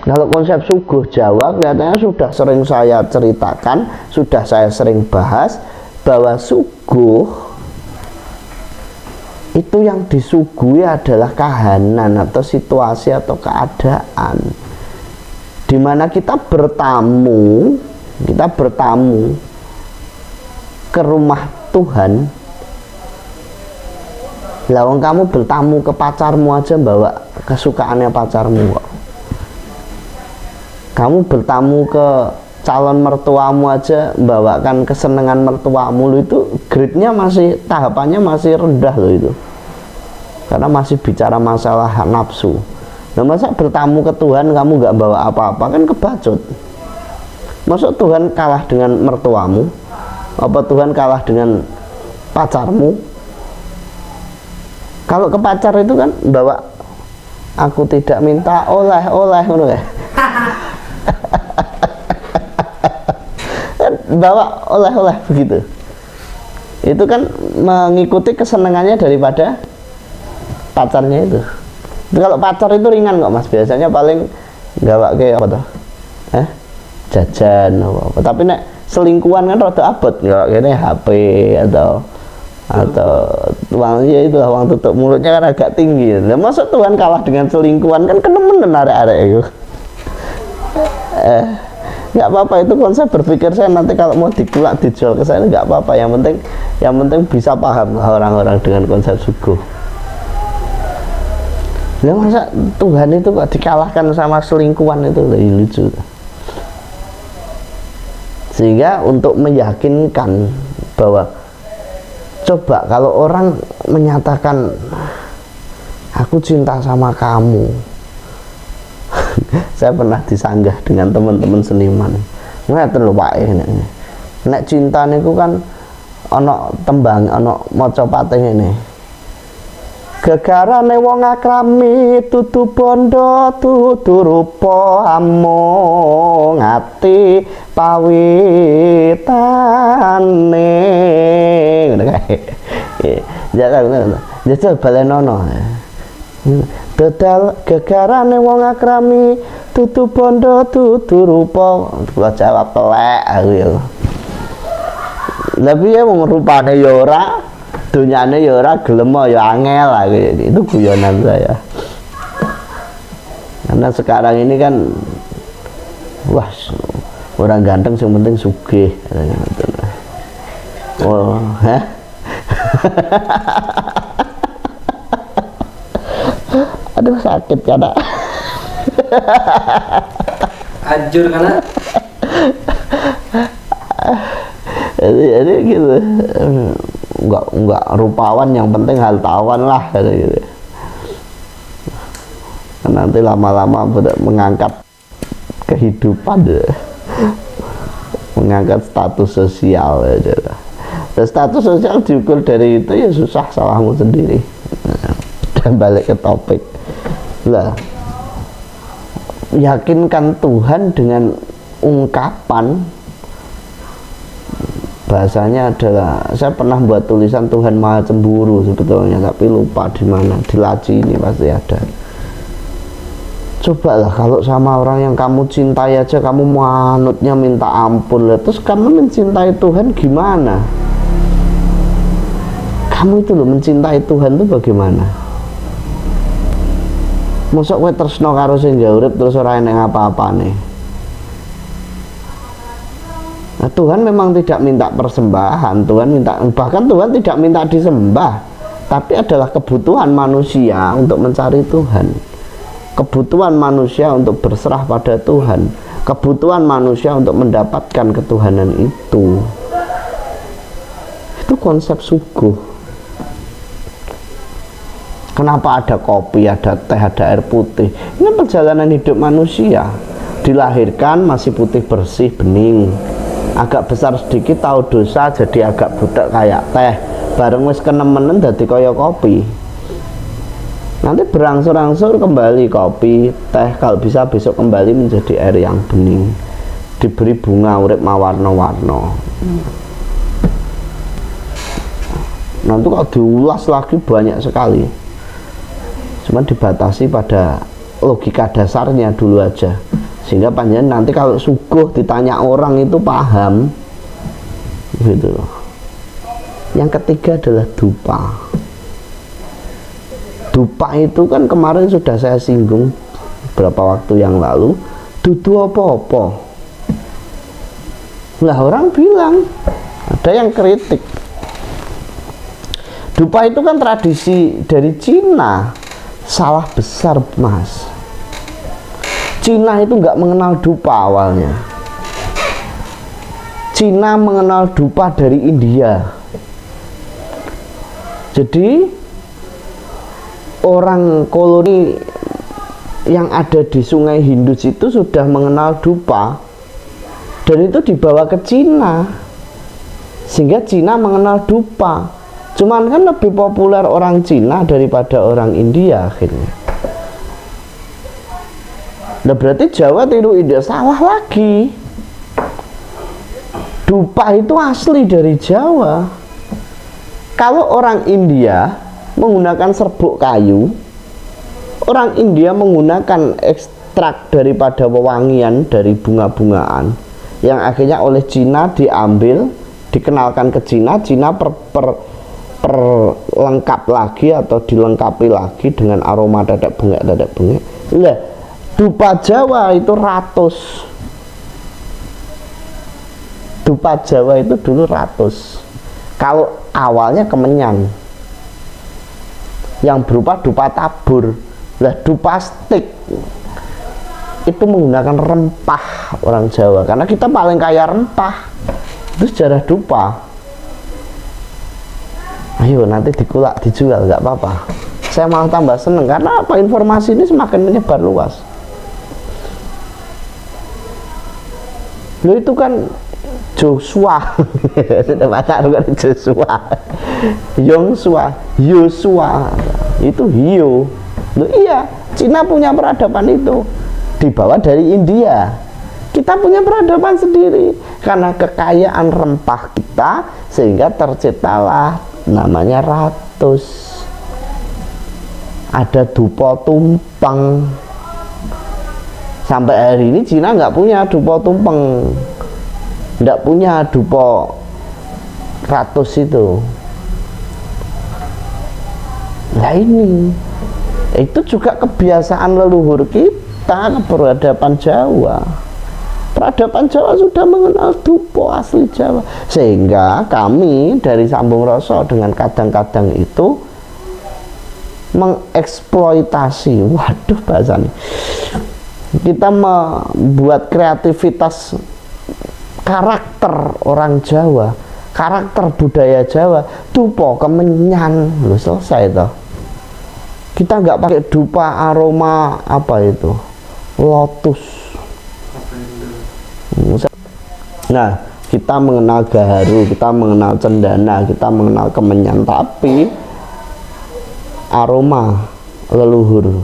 Kalau konsep suguh Jawa kelihatannya sudah sering saya ceritakan, sudah saya sering bahas, bahwa suguh itu yang disuguhi adalah kahanan atau situasi atau keadaan, dimana kita bertamu ke rumah Tuhan. Lawang kamu bertamu ke pacarmu aja bawa kesukaannya pacarmu kok. Kamu bertamu ke calon mertuamu aja bawakan kesenangan mertuamu, lo itu grade-nya masih, tahapannya masih rendah loh itu, karena masih bicara masalah nafsu. Nah, masa bertamu ke Tuhan kamu nggak bawa apa-apa, kan kebacut. Masuk Tuhan kalah dengan mertuamu? Apa Tuhan kalah dengan pacarmu? Kalau ke pacar itu kan bawa, aku tidak minta oleh-oleh, bawa oleh-oleh begitu. Itu kan mengikuti kesenangannya daripada pacarnya itu. Kalau pacar itu ringan kok Mas, biasanya paling gawa kayak apa tuh? Jajan apa. Tapi nek selingkuhan kan rada abot, gawa kene HP atau uangnya itu, uang tutup mulutnya kan agak tinggi. Nah, masa Tuhan kalah dengan selingkuhan, kan kenemen arek-arek itu. Nggak apa-apa, itu konsep berpikir saya. Nanti kalau mau dikulak dijual ke saya nggak apa-apa, yang penting bisa paham orang-orang dengan konsep suguh. Nah, masa Tuhan itu kok dikalahkan sama selingkuhan, itu lucu. Sehingga untuk meyakinkan bahwa coba kalau orang menyatakan aku cinta sama kamu, saya pernah disanggah dengan teman-teman seniman. Ngeten lho Pak, nek cinta niku kan ana tembang, ana maca patih ngene. Gegarane wong akrami tutu bondo tutu rupa amung ati pawitane. Ngono kae. Jajal balenono. Dodal gegarane wong akrami tutu bondo tutu rupa. Kula jawab telek aku ya. Lah piye wong rupane ya ora, donyane ya ora, gelem ya angel lah. Itu guyonan saya. Karena sekarang ini kan wah, orang ganteng yang penting sugih. Oh, aduh sakit karena hancur karena jadi gitu. Enggak rupawan, yang penting hartawan lah gitu. Nanti lama-lama mengangkat kehidupan, mengangkat status sosial aja. Dan status sosial diukur dari itu ya susah, salahmu sendiri. Dan balik ke topik lah, yakinkan Tuhan dengan ungkapan, bahasanya adalah, saya pernah buat tulisan Tuhan Maha Cemburu sebetulnya, tapi lupa di mana, di laci ini pasti ada. Cobalah kalau sama orang yang kamu cintai aja kamu manutnya minta ampun, terus kamu mencintai Tuhan gimana? Kamu itu loh mencintai Tuhan itu bagaimana? Mosok kowe tresno karo sing urip terus ora enek apa-apane. Nah, Tuhan memang tidak minta persembahan, Tuhan minta, bahkan Tuhan tidak minta disembah, tapi adalah kebutuhan manusia untuk mencari Tuhan, kebutuhan manusia untuk berserah pada Tuhan, kebutuhan manusia untuk mendapatkan ketuhanan itu. Itu konsep suguh. Kenapa ada kopi, ada teh, ada air putih? Ini perjalanan hidup manusia. Dilahirkan masih putih bersih, bening. Agak besar sedikit tahu dosa, jadi agak budak kayak teh. Bareng wis kenemenen dadi kaya kopi. Nanti berangsur-angsur kembali kopi, teh, kalau bisa besok kembali menjadi air yang bening. Diberi bunga urip mawarna-warna. Nanti kalau diulas lagi banyak sekali. Cuma dibatasi pada logika dasarnya dulu aja. sehingga panjenengan nanti kalau suguh ditanya orang itu paham gitu loh. Yang ketiga adalah dupa. Dupa itu kan kemarin sudah saya singgung beberapa waktu yang lalu, dudu apa-apa. Lah orang bilang, ada yang kritik, dupa itu kan tradisi dari Cina. Salah besar mas. Cina itu nggak mengenal dupa awalnya. Cina mengenal dupa dari India. Jadi orang koloni yang ada di Sungai Indus itu sudah mengenal dupa, dan itu dibawa ke Cina, sehingga Cina mengenal dupa. Cuman kan lebih populer orang Cina daripada orang India akhirnya. Nah berarti Jawa tiru India, salah lagi. Dupa itu asli dari Jawa. Kalau orang India menggunakan serbuk kayu, orang India menggunakan ekstrak daripada wewangian dari bunga-bungaan yang akhirnya oleh Cina diambil, dikenalkan ke Cina. Cina perlengkap lagi atau dilengkapi lagi dengan aroma dadak bengek. Lah, dupa Jawa itu ratus. Dupa Jawa itu dulu ratus. Kalau awalnya kemenyan yang berupa dupa tabur. Lah dupa stik itu menggunakan rempah orang Jawa, karena kita paling kaya rempah. Itu sejarah dupa. Ayo nanti dikulak dijual nggak apa-apa. Saya malah tambah seneng karena apa, informasi ini semakin menyebar luas. Lo itu kan Joshua, sudah baca kan Joshua, Yosua itu Hio. Loh, iya, Cina punya peradaban itu dibawa dari India. Kita punya peradaban sendiri karena kekayaan rempah kita, sehingga terciptalah namanya ratus. Ada dupa tumpeng. Sampai hari ini Cina nggak punya dupa tumpeng, nggak punya dupa ratus itu. Nah ini itu juga kebiasaan leluhur kita, peradaban Jawa. Peradaban Jawa sudah mengenal dupa asli Jawa, sehingga kami dari Sambung Rasa dengan kadang-kadang itu mengeksploitasi, waduh bahasanya, kita membuat kreativitas karakter orang Jawa, karakter budaya Jawa. Dupa kemenyan, loh selesai toh. Kita nggak pakai dupa aroma apa itu, lotus. Nah, kita mengenal gaharu, kita mengenal cendana, kita mengenal kemenyan, tapi aroma leluhur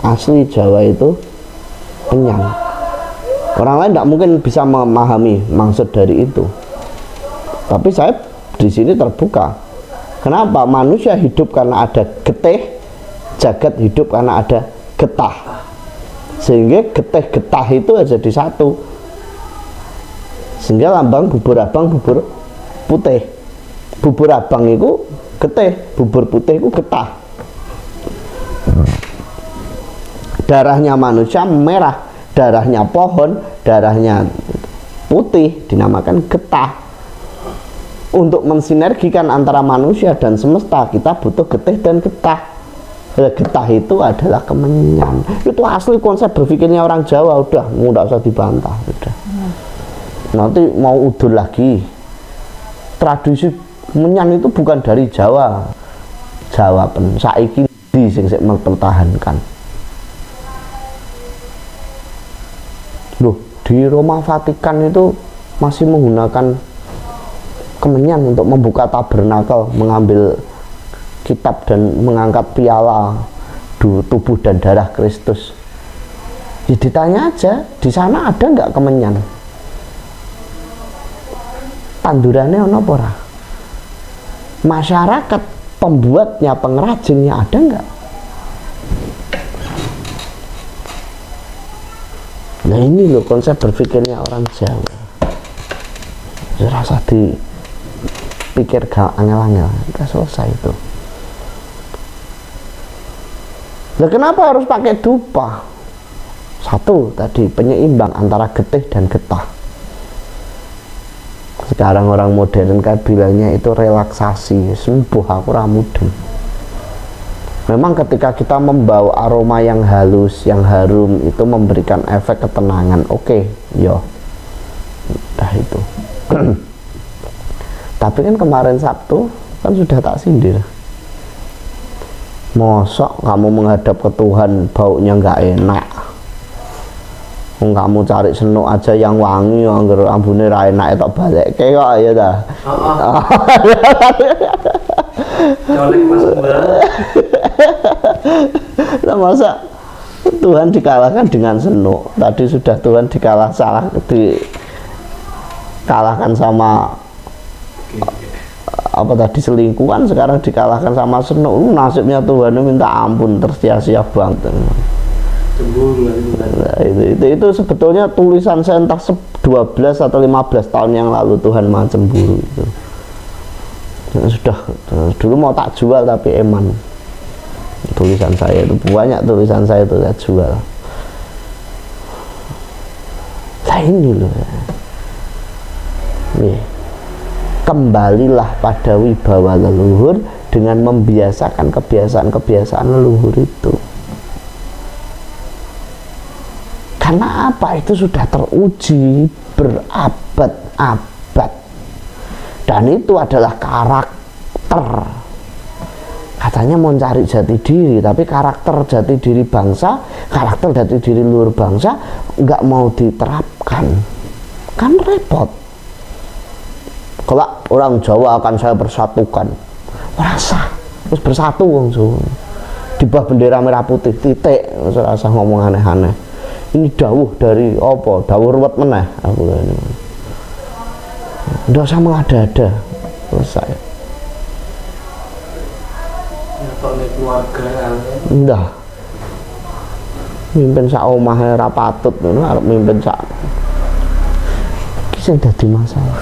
asli Jawa itu kenyang. Orang lain tidak mungkin bisa memahami maksud dari itu, tapi saya di sini terbuka. Kenapa? Manusia hidup karena ada getih, jagat hidup karena ada getah, sehingga getih getah itu jadi satu, sehingga lambang bubur abang bubur putih. Bubur abang itu getih, bubur putih itu getah. Darahnya manusia merah, darahnya pohon, darahnya putih, dinamakan getah. Untuk mensinergikan antara manusia dan semesta, kita butuh getih dan getah. Getah itu adalah kemenyan. Itu asli konsep berpikirnya orang Jawa, udah nggak usah dibantah, udah. Nanti mau udul lagi. Tradisi kemenyan itu bukan dari Jawa. Jawa pen saiki di sing mempertahankan. Loh, di Roma Vatikan itu masih menggunakan kemenyan untuk membuka tabernakel, mengambil kitab dan mengangkat piala tubuh dan darah Kristus. Ya ditanya aja, di sana ada nggak kemenyan? Tandurannya ono apa ora? Masyarakat pembuatnya, pengrajinnya ada nggak? Nah ini loh konsep berpikirnya orang Jawa. Rasa dipikir gak angel-angel, udah selesai itu. Nah kenapa harus pakai dupa? Satu tadi penyeimbang antara getih dan getah. Sekarang orang modern kan bilangnya itu relaksasi, sembuh aku ramudeng. Memang ketika kita membawa aroma yang halus, yang harum, itu memberikan efek ketenangan. Oke, yo, udah itu. Tapi kan kemarin Sabtu kan sudah tak sindir. Mosok kamu menghadap ke Tuhan baunya nggak enak. Kamu cari senuk aja yang wangi, angger ambune ra enak tok balekke kok ya ta. Colek Mas Mbak. Nah, masa Tuhan dikalahkan dengan senuk? Tadi sudah Tuhan dikalahkan sama apa tadi selingkuhan, sekarang dikalahkan sama senuk. Nasibnya Tuhan minta ampun, tersia-sia banget. Nah, itu sebetulnya tulisan saya entah 12 atau 15 tahun yang lalu, Tuhan Maha Cemburu itu. Sudah dulu mau tak jual tapi eman. Tulisan saya itu banyak, tulisan saya itu saya jual. Nah ini loh. Nih. Kembalilah pada wibawa leluhur dengan membiasakan kebiasaan-kebiasaan leluhur itu. Karena apa? Itu sudah teruji berabad-abad. Dan itu adalah karakter. Katanya mau cari jati diri, tapi karakter jati diri bangsa, karakter jati diri luhur bangsa nggak mau diterapkan. Kan repot. Kalau orang Jawa akan saya persatukan, merasa terus bersatu wong Jawa. Di bawah bendera merah putih titik, rasa ngomong aneh-aneh. Ini dawuh dari apa? Dawuh ruwet meneh aku ini. Ndak usah mengada-ada. Selesai. Keluarga Ndah. Mimpin sak omahe ra patut ngono, arep mimpin sak. Iki sing dadi masalah.